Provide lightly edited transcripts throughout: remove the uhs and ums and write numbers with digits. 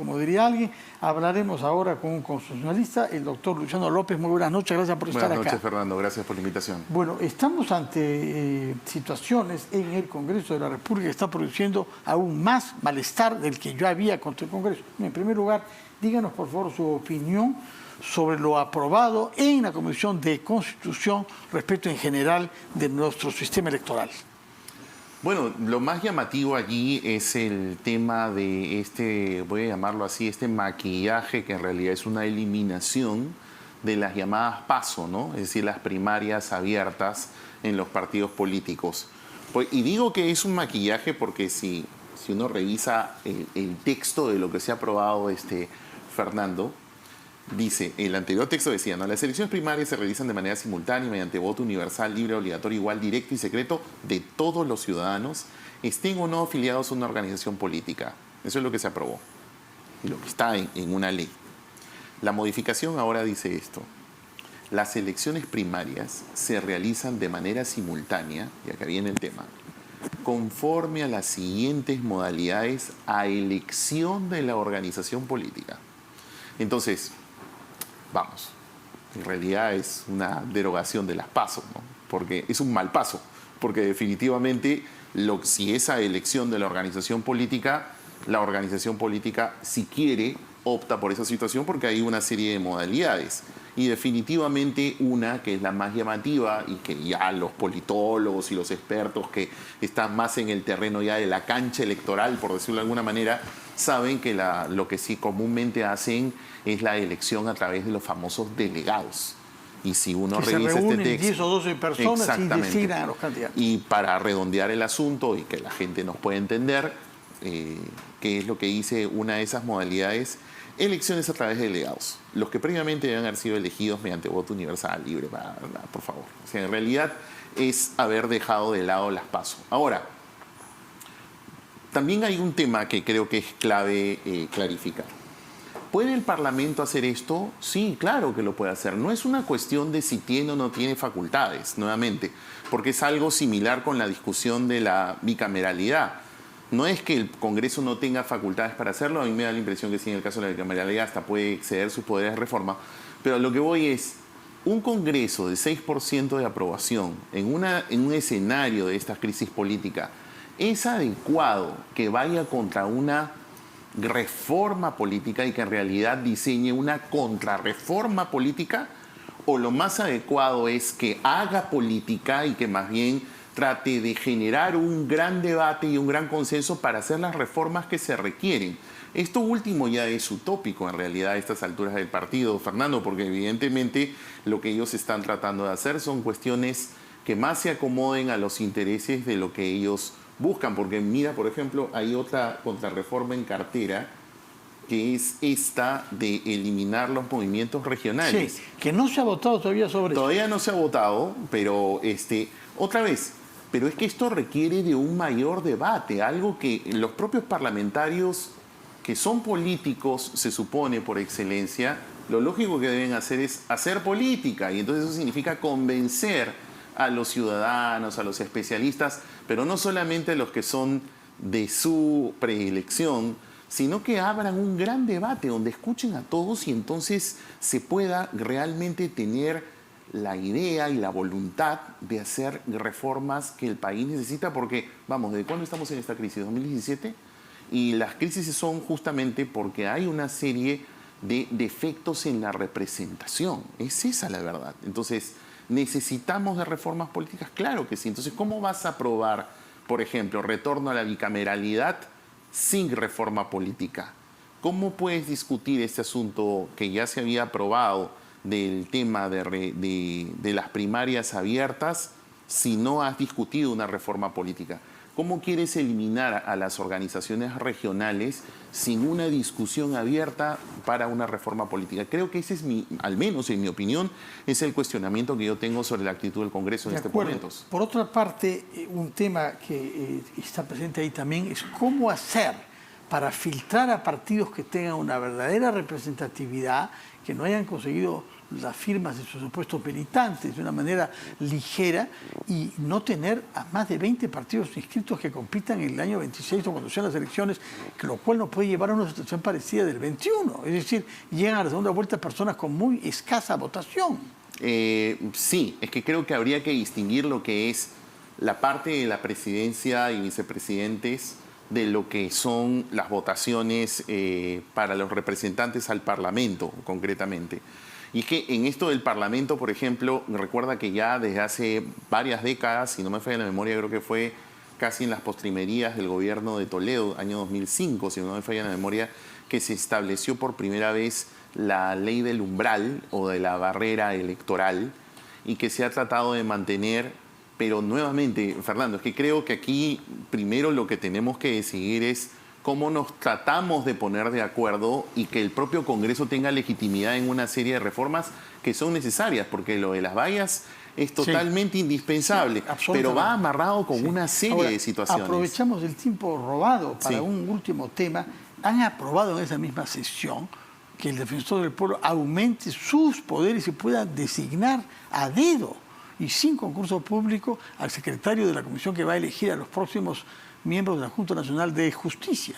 como diría alguien. Hablaremos ahora con un constitucionalista, el doctor Luciano López. Muy buenas noches, gracias por estar acá. Buenas noches, Fernando, gracias por la invitación. Bueno, estamos ante situaciones en el Congreso de la República que está produciendo aún más malestar del que ya había contra el Congreso. En primer lugar, díganos por favor su opinión sobre lo aprobado en la Comisión de Constitución respecto en general de nuestro sistema electoral. Bueno, lo más llamativo allí es el tema de voy a llamarlo así, este maquillaje que en realidad es una eliminación de las llamadas PASO, ¿no? Es decir, las primarias abiertas en los partidos políticos. Pues, y digo que es un maquillaje porque si uno revisa el texto de lo que se ha aprobado, Fernando, dice, el anterior texto decía, ¿no? Las elecciones primarias se realizan de manera simultánea mediante voto universal, libre, obligatorio, igual, directo y secreto de todos los ciudadanos, estén o no afiliados a una organización política. Eso es lo que se aprobó y lo que está en una ley. La modificación ahora dice esto. Las elecciones primarias se realizan de manera simultánea, y acá viene el tema, conforme a las siguientes modalidades a elección de la organización política. Entonces, vamos, en realidad es una derogación de las PASO, ¿no? Porque es un mal paso, porque definitivamente si esa elección de la organización política, si quiere, opta por esa situación porque hay una serie de modalidades. Y definitivamente una que es la más llamativa y que ya los politólogos y los expertos que están más en el terreno ya de la cancha electoral, por decirlo de alguna manera, saben que lo que sí comúnmente hacen es la elección a través de los famosos delegados. Y si uno revisa este texto, 10 o 12 personas y designan a los candidatos. Y para redondear el asunto y que la gente nos pueda entender qué es lo que dice una de esas modalidades, elecciones a través de delegados, los que previamente deben haber sido elegidos mediante voto universal, libre, por favor. O sea, en realidad es haber dejado de lado las PASO. Ahora, también hay un tema que creo que es clave clarificar. ¿Puede el Parlamento hacer esto? Sí, claro que lo puede hacer. No es una cuestión de si tiene o no tiene facultades, nuevamente, porque es algo similar con la discusión de la bicameralidad. No es que el Congreso no tenga facultades para hacerlo, a mí me da la impresión que sí, en el caso de la bicameralidad hasta puede exceder sus poderes de reforma, pero lo que voy es, un Congreso de 6% de aprobación en un escenario de esta crisis política, ¿es adecuado que vaya contra una reforma política y que en realidad diseñe una contrarreforma política? ¿O lo más adecuado es que haga política y que más bien trate de generar un gran debate y un gran consenso para hacer las reformas que se requieren? Esto último ya es utópico en realidad a estas alturas del partido, Fernando, porque evidentemente lo que ellos están tratando de hacer son cuestiones que más se acomoden a los intereses de lo que ellos buscan. Porque mira, por ejemplo, hay otra contrarreforma en cartera que es esta de eliminar los movimientos regionales. Sí, que no se ha votado todavía sobre eso. Todavía no se ha votado, pero otra vez, pero es que esto requiere de un mayor debate, algo que los propios parlamentarios que son políticos, se supone por excelencia, lo lógico que deben hacer es hacer política, y entonces eso significa convencer a los ciudadanos, a los especialistas, pero no solamente a los que son de su preelección, sino que abran un gran debate donde escuchen a todos y entonces se pueda realmente tener la idea y la voluntad de hacer reformas que el país necesita, porque, vamos, ¿desde cuándo estamos en esta crisis? ¿2017? Y las crisis son justamente porque hay una serie de defectos en la representación. Es esa la verdad. Entonces, ¿necesitamos de reformas políticas? Claro que sí. Entonces, ¿cómo vas a aprobar, por ejemplo, retorno a la bicameralidad sin reforma política? ¿Cómo puedes discutir este asunto que ya se había aprobado del tema de las primarias abiertas si no has discutido una reforma política? ¿Cómo quieres eliminar a las organizaciones regionales sin una discusión abierta para una reforma política? Creo que ese es al menos en mi opinión, es el cuestionamiento que yo tengo sobre la actitud del Congreso en estos momentos. Por otra parte, un tema que está presente ahí también es cómo hacer para filtrar a partidos que tengan una verdadera representatividad, que no hayan conseguido las firmas de sus supuestos militantes de una manera ligera y no tener a más de 20 partidos inscritos que compitan en el año 26 o cuando sean las elecciones, lo cual nos puede llevar a una situación parecida del 21. Es decir, llegan a la segunda vuelta personas con muy escasa votación. Sí, es que creo que habría que distinguir lo que es la parte de la presidencia y vicepresidentes de lo que son las votaciones para los representantes al Parlamento, concretamente. Y es que en esto del Parlamento, por ejemplo, recuerda que ya desde hace varias décadas, si no me falla la memoria, creo que fue casi en las postrimerías del gobierno de Toledo, año 2005, si no me falla la memoria, que se estableció por primera vez la ley del umbral o de la barrera electoral y que se ha tratado de mantener. Pero nuevamente, Fernando, es que creo que aquí primero lo que tenemos que decidir es cómo nos tratamos de poner de acuerdo y que el propio Congreso tenga legitimidad en una serie de reformas que son necesarias, porque lo de las vallas es totalmente indispensable, pero va amarrado con una serie de situaciones. Aprovechamos el tiempo robado para un último tema. Han aprobado en esa misma sesión que el defensor del pueblo aumente sus poderes y pueda designar a dedo y sin concurso público al secretario de la comisión que va a elegir a los próximos miembros de la Junta Nacional de Justicia.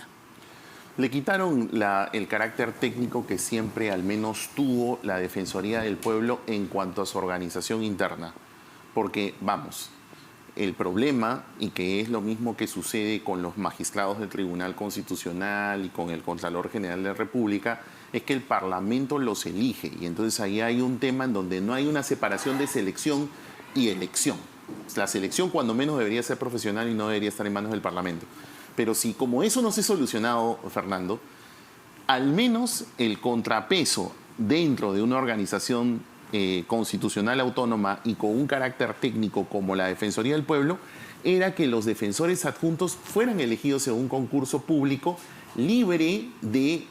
Le quitaron el carácter técnico que siempre al menos tuvo la Defensoría del Pueblo en cuanto a su organización interna. Porque, vamos, el problema, y que es lo mismo que sucede con los magistrados del Tribunal Constitucional y con el Contralor General de la República, es que el Parlamento los elige. Y entonces ahí hay un tema en donde no hay una separación de selección y elección. La selección cuando menos debería ser profesional y no debería estar en manos del Parlamento. Pero si como eso no se ha solucionado, Fernando, al menos el contrapeso dentro de una organización constitucional autónoma y con un carácter técnico como la Defensoría del Pueblo, era que los defensores adjuntos fueran elegidos en un concurso público libre de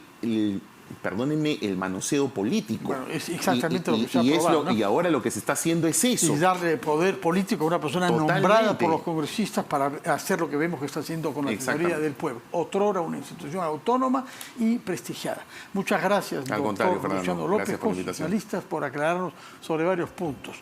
perdónenme, el manoseo político. Bueno, es exactamente lo que se ha aprobado, ¿no? Y ahora lo que se está haciendo es eso. Y darle poder político a una persona nombrada por los congresistas para hacer lo que vemos que está haciendo con la Defensoría del Pueblo. Otrora una institución autónoma y prestigiada. Muchas gracias, doctor Luciano López, constitucionalistas, por aclararnos sobre varios puntos.